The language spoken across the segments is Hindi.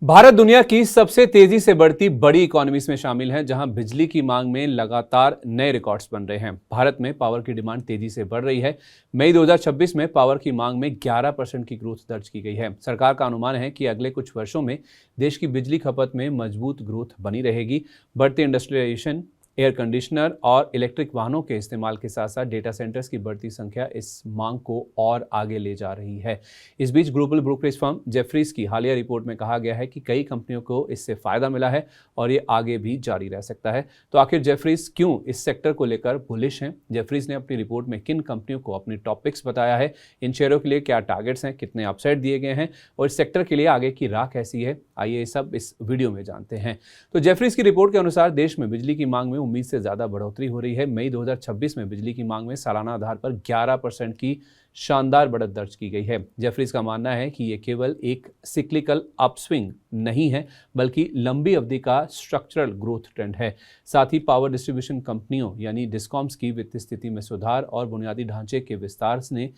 भारत दुनिया की सबसे तेजी से बढ़ती बड़ी इकोनॉमीज में शामिल है, जहां बिजली की मांग में लगातार नए रिकॉर्ड्स बन रहे हैं। भारत में पावर की डिमांड तेजी से बढ़ रही है। मई 2026 में पावर की मांग में 11% की ग्रोथ दर्ज की गई है। सरकार का अनुमान है कि अगले कुछ वर्षों में देश की बिजली खपत में मजबूत ग्रोथ बनी रहेगी। बढ़ती इंडस्ट्रियलाइजेशन, एयर कंडीशनर और इलेक्ट्रिक वाहनों के इस्तेमाल के साथ साथ डेटा सेंटर्स की बढ़ती संख्या इस मांग को और आगे ले जा रही है। इस बीच ग्लोबल ब्रोकरेज फर्म जेफरीज की हालिया रिपोर्ट में कहा गया है कि कई कंपनियों को इससे फायदा मिला है और ये आगे भी जारी रह सकता है। तो आखिर जेफरीज क्यों इस सेक्टर को लेकर बुलिश हैं? जेफरीज ने अपनी रिपोर्ट में किन कंपनियों को अपनी टॉपिक्स बताया है, इन शेयरों के लिए क्या टारगेट्स हैं, कितने अपसाइड दिए गए हैं और इस सेक्टर के लिए आगे की राह कैसी है, आइए ये सब इस वीडियो में जानते हैं। तो जेफरीज की रिपोर्ट के अनुसार देश में बिजली की मांग में उम्मीद से ज्यादा बढ़ोतरी हो रही है। मई 2026 में बिजली की मांग में सालाना आधार पर 11% की शानदार बढ़त दर्ज की गई है। जेफरीज का मानना है कि ये केवल एक सिक्लिकल अपस्विंग नहीं है, बल्कि लंबी अवधि का स्ट्रक्चरल ग्रोथ ट्रेंड है। साथ ही पावर डिस्ट्रीब्यूशन कंपनियों यानी डिस्कॉम्स की वित्तीय स्थिति में सुधार और बुनियादी ढांचे के विस्तार ने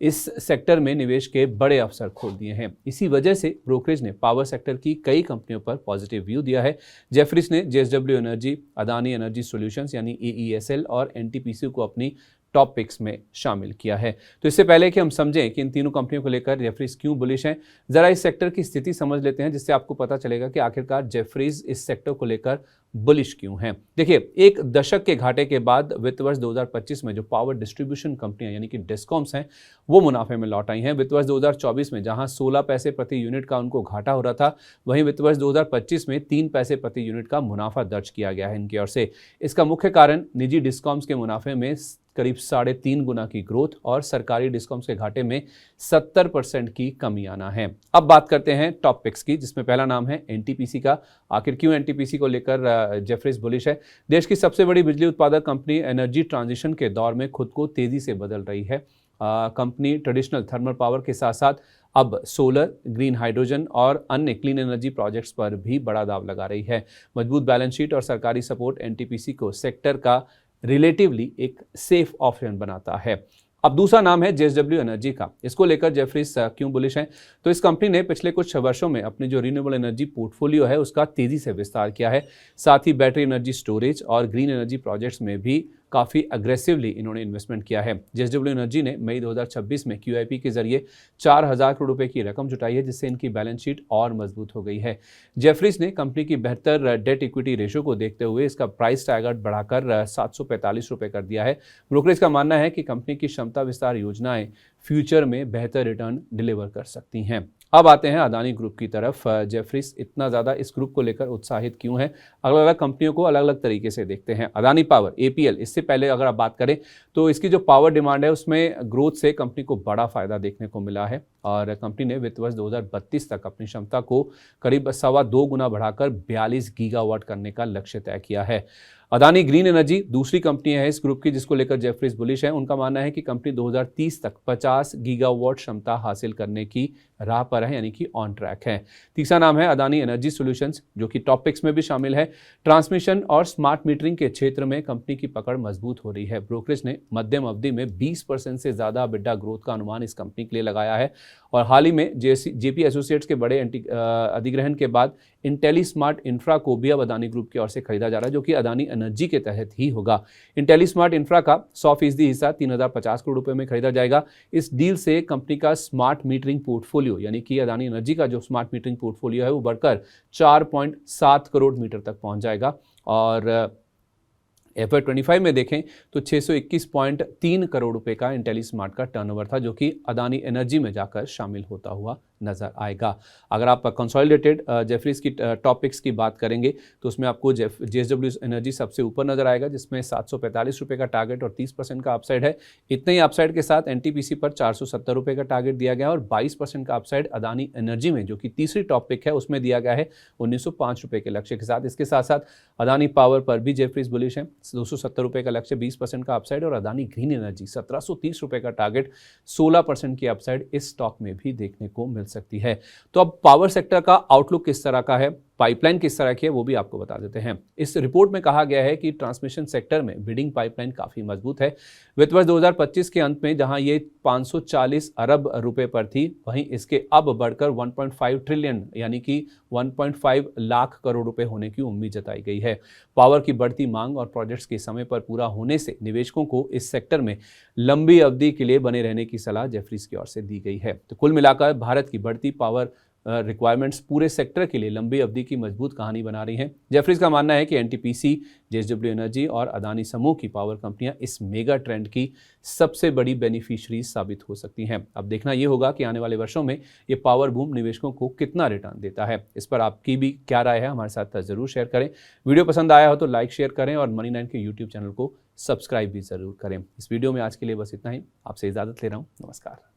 इस सेक्टर में निवेश के बड़े अवसर खोल दिए हैं। इसी वजह से ब्रोकरेज ने पावर सेक्टर की कई कंपनियों पर पॉजिटिव व्यू दिया है। जेफरीज ने JSW energy, Adani energy solutions यानी एईएसएल और एनटीपीसी को अपनी टॉप पिक्स में शामिल किया है। तो इससे पहले कि हम समझें कि इन तीनों कंपनियों को लेकर जेफरीज क्यों बुलिश हैं, जरा इस सेक्टर की स्थिति समझ लेते हैं, जिससे आपको पता चलेगा कि आखिरकार जेफरीज इस सेक्टर को लेकर बुलिश क्यों हैं। देखिए, एक दशक के घाटे के बाद वित्त वर्ष 2025 में जो पावर डिस्ट्रीब्यूशन कंपनियां यानी कि डिस्कॉम्स हैं, वो मुनाफे में लौट आई हैं। वित्त वर्ष 2024 में जहां 16 पैसे प्रति यूनिट का उनको घाटा हो रहा था, वहीं वित्त वर्ष 2025 में 3 पैसे प्रति यूनिट का मुनाफा दर्ज किया गया है इनकी ओर से। इसका मुख्य कारण निजी डिस्कॉम्स के मुनाफे में करीब 3.5 गुना की ग्रोथ और सरकारी डिस्कॉम्स के घाटे में 70% की कमी आना है। अब बात करते हैं टॉप पिक्स की, जिसमें पहला नाम है एनटीपीसी का। आखिर क्यों एनटीपीसी को लेकर जेफरीज बुलिश है? देश की सबसे बड़ी बिजली उत्पादक कंपनी एनर्जी ट्रांजिशन के दौर में खुद को तेजी से बदल रही है। कंपनी ट्रेडिशनल थर्मल पावर के साथ साथ अब सोलर, ग्रीन हाइड्रोजन और अन्य क्लीन एनर्जी प्रोजेक्ट्स पर भी बड़ा दाव लगा रही है। मजबूत बैलेंस शीट और सरकारी सपोर्ट एनटीपीसी को सेक्टर का रिलेटिवली एक सेफ ऑप्शन बनाता है। अब दूसरा नाम है जेएसडब्ल्यू एनर्जी का। इसको लेकर जेफरीज क्यों बुलिश हैं? तो इस कंपनी ने पिछले कुछ वर्षों में अपनी जो रिन्यूएबल एनर्जी पोर्टफोलियो है उसका तेजी से विस्तार किया है। साथ ही बैटरी एनर्जी स्टोरेज और ग्रीन एनर्जी प्रोजेक्ट्स में भी काफ़ी अग्रेसिवली इन्होंने इन्वेस्टमेंट किया है। जेएसडब्ल्यू एनर्जी ने मई 2026 में क्यूआईपी के जरिए 4000 करोड़ रुपए की रकम जुटाई है, जिससे इनकी बैलेंस शीट और मजबूत हो गई है। जेफरीज ने कंपनी की बेहतर डेट इक्विटी रेशो को देखते हुए इसका प्राइस टैग बढ़ाकर 745 रुपए कर दिया है। ब्रोकरेज का मानना है कि कंपनी की क्षमता विस्तार योजनाएं फ्यूचर में बेहतर रिटर्न डिलीवर कर सकती हैं। अब आते हैं अदानी ग्रुप की तरफ। जेफरीज इतना ज़्यादा इस ग्रुप को लेकर उत्साहित क्यों है? अलग अलग कंपनियों को अलग अलग तरीके से देखते हैं। अदानी पावर एपीएल, इससे पहले अगर आप बात करें तो इसकी जो पावर डिमांड है उसमें ग्रोथ से कंपनी को बड़ा फायदा देखने को मिला है और कंपनी ने वित्त वर्ष 2032 तक अपनी क्षमता को करीब 2.25 गुना बढ़ाकर 42 गीगावाट करने का लक्ष्य तय किया है। अदानी ग्रीन एनर्जी दूसरी कंपनी है इस ग्रुप की, जिसको लेकर जेफरीज बुलिश है। उनका मानना है कि कंपनी 2030 तक 50 गीगावाट क्षमता हासिल करने की राह पर है, यानी कि ऑन ट्रैक है। तीसरा नाम है अदानी एनर्जी सॉल्यूशंस, जो कि टॉप पिक्स में भी शामिल है। ट्रांसमिशन और स्मार्ट मीटरिंग के क्षेत्र में कंपनी की पकड़ मजबूत हो रही है। ब्रोकरेज ने मध्यम अवधि में 20% से ज्यादा EBITDA ग्रोथ का अनुमान इस कंपनी के लिए लगाया है और हाल ही में जेपी एसोसिएट्स के बड़े अधिग्रहण के बाद इंटेली स्मार्ट इंफ्रा को भी अब अदानी ग्रुप की ओर से खरीदा जा रहा है, जो कि अदानी एनर्जी के तहत ही होगा। इंटेली स्मार्ट इंफ्रा का 100% हिस्सा 3050 करोड़ रुपए में खरीदा जाएगा। इस डील से कंपनी का स्मार्ट मीटरिंग पोर्टफोलियो यानी कि अदानी एनर्जी का जो स्मार्ट मीटरिंग पोर्टफोलियो है वो बढ़कर 4.7 करोड़ मीटर तक पहुंच जाएगा और FY25 में देखें तो 621.3 करोड़ रुपए का इंटेली स्मार्ट का टर्नओवर था, जो कि अदानी एनर्जी में जाकर शामिल होता हुआ नजर आएगा। अगर आप कंसोलिडेटेड जेफरीज की टॉप पिक्स की बात करेंगे तो उसमें आपको जेएसडब्ल्यू एनर्जी सबसे ऊपर नजर आएगा, जिसमें 745 रुपए का टारगेट और 30% का अपसाइड है। इतने ही अपसाइड के साथ एनटीपीसी पर 470 रुपए का टारगेट दिया गया और 22% का अपसाइड अदानी एनर्जी में, जो कि तीसरी टॉप पिक है, उसमें दिया गया है 1905 रुपए के लक्ष्य के साथ। इसके साथ साथ अदानी पावर पर भी जेफरीज बुलिश है। 270 रुपए का लक्ष्य, 20% का अपसाइड और अदानी ग्रीन एनर्जी 1730 रुपए का टारगेट, 16% की अपसाइड इस स्टॉक में भी देखने को मिल सकती है। तो अब पावर सेक्टर का आउटलुक किस तरह का है? पाइपलाइन किस तरह की है वो भी आपको बता देते हैं। इस रिपोर्ट में कहा गया है कि ट्रांसमिशन सेक्टर में बिडिंग पाइपलाइन काफ़ी मजबूत है। वित्त वर्ष 2025 के अंत में जहां ये 540 अरब रुपए पर थी, वहीं इसके अब बढ़कर 1.5 ट्रिलियन यानी कि 1.5 लाख करोड़ रुपए होने की उम्मीद जताई गई है। पावर की बढ़ती मांग और प्रोजेक्ट्स के समय पर पूरा होने से निवेशकों को इस सेक्टर में लंबी अवधि के लिए बने रहने की सलाह जेफरीज की ओर से दी गई है। तो कुल मिलाकर भारत की बढ़ती पावर रिक्वायरमेंट्स पूरे सेक्टर के लिए लंबी अवधि की मजबूत कहानी बना रही हैं। जेफरीज का मानना है कि एनटीपीसी, जेएसडब्ल्यू एनर्जी और अदानी समूह की पावर कंपनियां इस मेगा ट्रेंड की सबसे बड़ी बेनिफिशियरी साबित हो सकती हैं। अब देखना यह होगा कि आने वाले वर्षों में ये पावर बूम निवेशकों को कितना रिटर्न देता है। इस पर आपकी भी क्या राय है, हमारे साथ जरूर शेयर करें। वीडियो पसंद आया हो तो लाइक शेयर करें और मनी9 के यूट्यूब चैनल को सब्सक्राइब भी जरूर करें। इस वीडियो में आज के लिए बस इतना ही। आपसे इजाजत ले रहा हूँ। नमस्कार।